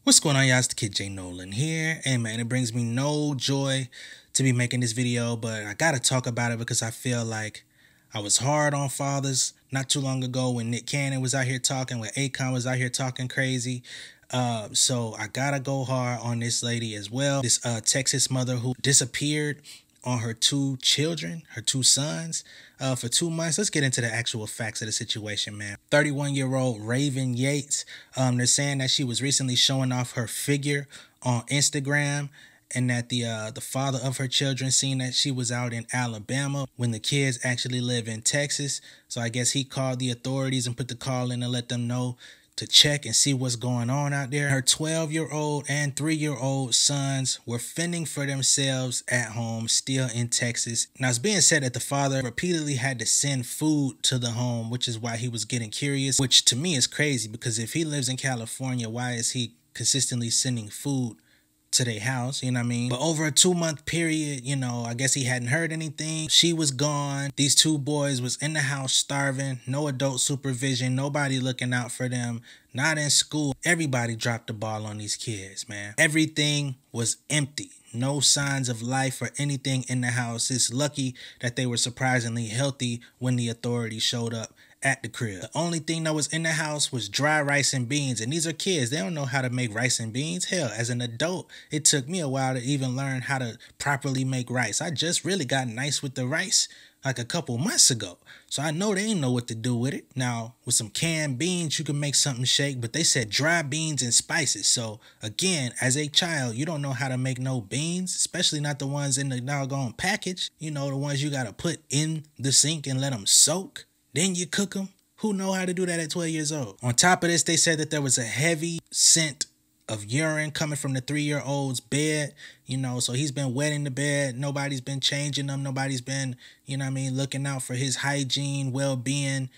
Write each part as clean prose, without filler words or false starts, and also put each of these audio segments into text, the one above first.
What's going on, y'all? It's the kid J Nolan here. Hey man, it brings me no joy to be making this video, but I gotta talk about it because I feel like I was hard on fathers not too long ago when Nick Cannon was out here talking, when Akon was out here talking crazy. So I gotta go hard on this lady as well. This Texas mother who disappeared on her two children, her two sons, for 2 months. Let's get into the actual facts of the situation, man. 31-year-old Raven Yates, they're saying that she was recently showing off her figure on Instagram, and that the father of her children seen that she was out in Alabama when the kids actually live in Texas. So I guess he called the authorities and put the call in to let them know to check and see what's going on out there. Her 12-year-old and 3-year-old sons were fending for themselves at home, still in Texas. Now, it's being said that the father repeatedly had to send food to the home, which is why he was getting curious, which to me is crazy, because if he lives in California, why is he consistently sending food to their house? You know what I mean? But over a 2-month period, you know, I guess he hadn't heard anything. She was gone. These two boys was in the house starving, no adult supervision, nobody looking out for them, not in school. Everybody dropped the ball on these kids, man. Everything was empty. No signs of life or anything in the house. It's lucky that they were surprisingly healthy when the authorities showed up at the crib. The only thing that was in the house was dry rice and beans, and these are kids. They don't know how to make rice and beans. Hell, as an adult, it took me a while to even learn how to properly make rice. I just really got nice with the rice like a couple months ago, so I know they ain't know what to do with it. Now, with some canned beans, you can make something shake, but they said dry beans and spices. So again, as a child, you don't know how to make no beans, especially not the ones in the doggone package. You know, the ones you gotta put in the sink and let them soak. Then you cook them. Who know how to do that at 12 years old? On top of this, they said that there was a heavy scent of urine coming from the 3-year-old's bed. You know, so he's been wetting the bed. Nobody's been changing them. Nobody's been, you know what I mean, looking out for his hygiene, well-being.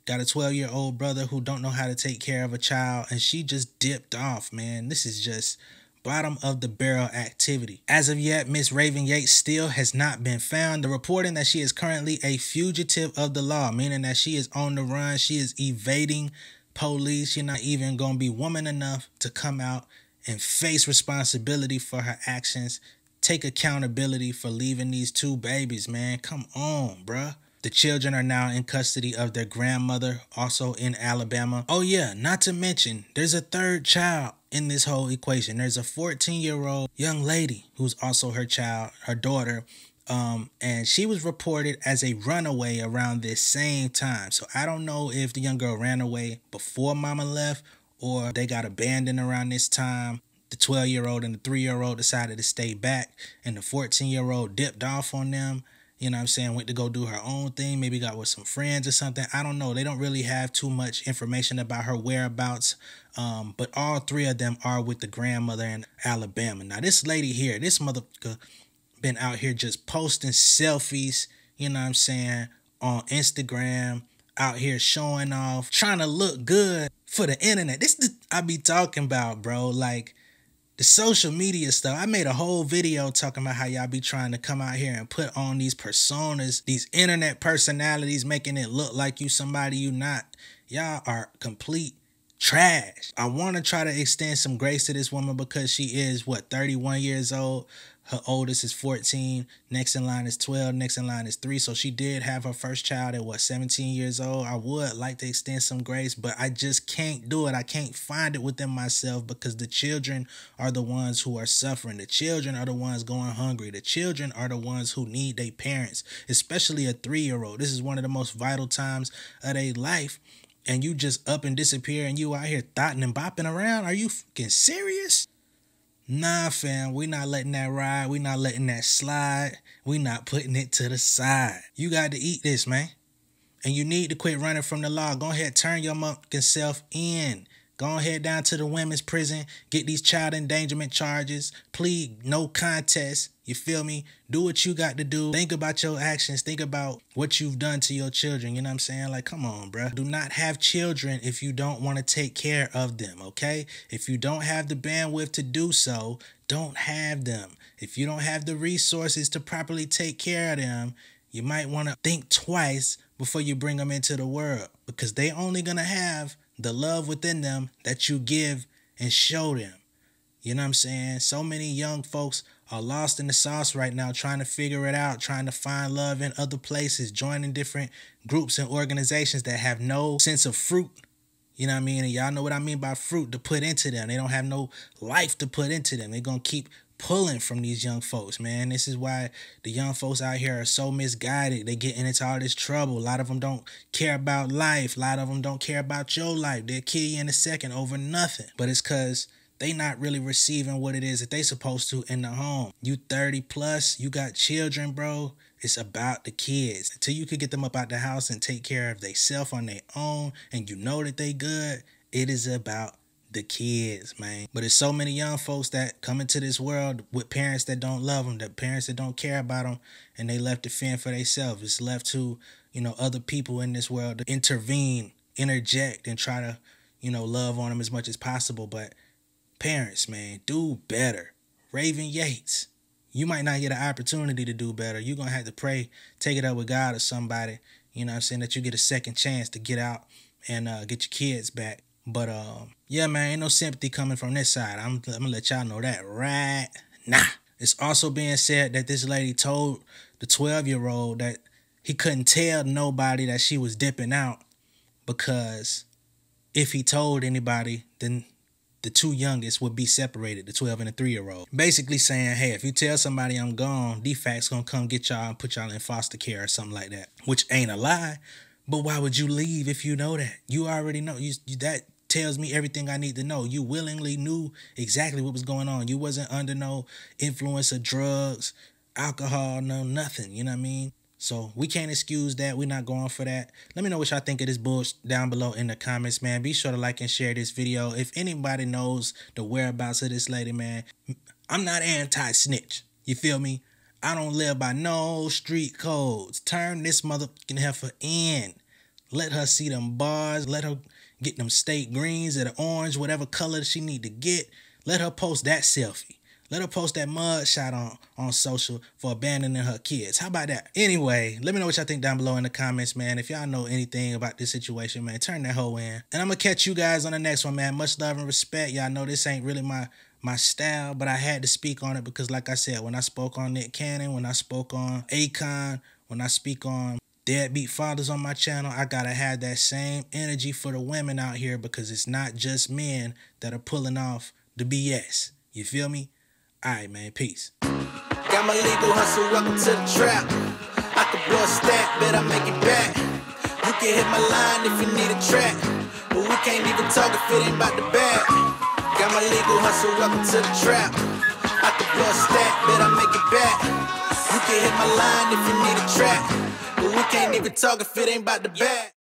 Got a 12-year-old brother who don't know how to take care of a child, and she just dipped off, man. This is just bottom of the barrel activity. As of yet, Miss Raven Yates still has not been found. The reporting that she is currently a fugitive of the law, meaning that she is on the run. She is evading police. She's not even going to be woman enough to come out and face responsibility for her actions. Take accountability for leaving these two babies, man. Come on, bruh. The children are now in custody of their grandmother, also in Alabama. Oh yeah, not to mention, there's a third child in this whole equation. There's a 14-year-old young lady who's also her child, her daughter, and she was reported as a runaway around this same time. So I don't know if the young girl ran away before mama left or they got abandoned around this time. The 12-year-old and the 3-year-old decided to stay back, and the 14-year-old dipped off on them. You know what I'm saying? Went to go do her own thing. Maybe got with some friends or something. I don't know. They don't really have too much information about her whereabouts. But all three of them are with the grandmother in Alabama. Now, this lady here, this motherfucker been out here just posting selfies, you know what I'm saying, on Instagram, out here showing off, trying to look good for the internet. This is I be talking about, bro. Like, the social media stuff. I made a whole video talking about how y'all be trying to come out here and put on these personas, these internet personalities, making it look like you somebody you not. Y'all are complete trash. I want to try to extend some grace to this woman because she is, what, 31 years old? Her oldest is 14. Next in line is 12. Next in line is 3. So she did have her first child at, what, 17 years old. I would like to extend some grace, but I just can't do it. I can't find it within myself because the children are the ones who are suffering. The children are the ones going hungry. The children are the ones who need their parents, especially a 3-year-old. This is one of the most vital times of their life. And you just up and disappear and you out here thotting and bopping around? Are you fucking serious? Nah, fam, we not letting that ride. We not letting that slide. We not putting it to the side. You got to eat this, man. And you need to quit running from the law. Go ahead, turn your motherfucking self in. Go ahead down to the women's prison. Get these child endangerment charges. Plead no contest. You feel me? Do what you got to do. Think about your actions. Think about what you've done to your children. You know what I'm saying? Like, come on, bruh. Do not have children if you don't want to take care of them, okay? If you don't have the bandwidth to do so, don't have them. If you don't have the resources to properly take care of them, you might want to think twice before you bring them into the world, because they only going to have the love within them that you give and show them. You know what I'm saying? So many young folks are lost in the sauce right now, trying to figure it out, trying to find love in other places, joining different groups and organizations that have no sense of fruit. You know what I mean? And y'all know what I mean by fruit to put into them. They don't have no life to put into them. They're going to keep pulling from these young folks, man. This is why the young folks out here are so misguided. They getting into all this trouble. A lot of them don't care about life. A lot of them don't care about your life. They'll kill you in a second over nothing. But it's because they not really receiving what it is that they supposed to in the home. You 30 plus, you got children, bro. It's about the kids. Until you could get them up out the house and take care of themselves on their own and you know that they good, it is about the kids, man. But there's so many young folks that come into this world with parents that don't love them, that parents that don't care about them, and they left to fend for themselves. It's left to, you know, other people in this world to intervene, interject, and try to, you know, love on them as much as possible. But parents, man, do better. Raven Yates, you might not get an opportunity to do better. You're going to have to pray, take it up with God or somebody, you know what I'm saying, that you get a second chance to get out and get your kids back. But, yeah, man, ain't no sympathy coming from this side. I'm going to let y'all know that right now. It's also being said that this lady told the 12-year-old that he couldn't tell nobody that she was dipping out because if he told anybody, then the two youngest would be separated, the 12 and the 3-year-old. Basically saying, hey, if you tell somebody I'm gone, DFAC's going to come get y'all and put y'all in foster care or something like that, which ain't a lie. But why would you leave if you know that? You already know. That tells me everything I need to know. You willingly knew exactly what was going on. You wasn't under no influence of drugs, alcohol, no nothing. You know what I mean? So we can't excuse that. We're not going for that. Let me know what y'all think of this bullshit down below in the comments, man. Be sure to like and share this video. If anybody knows the whereabouts of this lady, man, I'm not anti-snitch. You feel me? I don't live by no street codes. Turn this motherfucking heifer in. Let her see them bars. Let her get them state greens or the orange, whatever color she need to get. Let her post that selfie. Let her post that mud shot on social for abandoning her kids. How about that? Anyway, let me know what y'all think down below in the comments, man. If y'all know anything about this situation, man, turn that hoe in. And I'm going to catch you guys on the next one, man. Much love and respect. Y'all know this ain't really my style, but I had to speak on it because, like I said, when I spoke on Nick Cannon, when I spoke on Akon, when I speak on deadbeat fathers on my channel, I gotta have that same energy for the women out here because it's not just men that are pulling off the BS. You feel me? Alright, man. Peace. Got my legal hustle, welcome to the trap. I can blow a stack, bet I make it back. You can hit my line if you need a track, but we can't even talk if it ain't about the bag. Got my legal hustle, welcome to the trap. I can blow a stack, bet I make it back. You can hit my line if you need a track, but we can't even talk if it ain't about the bag.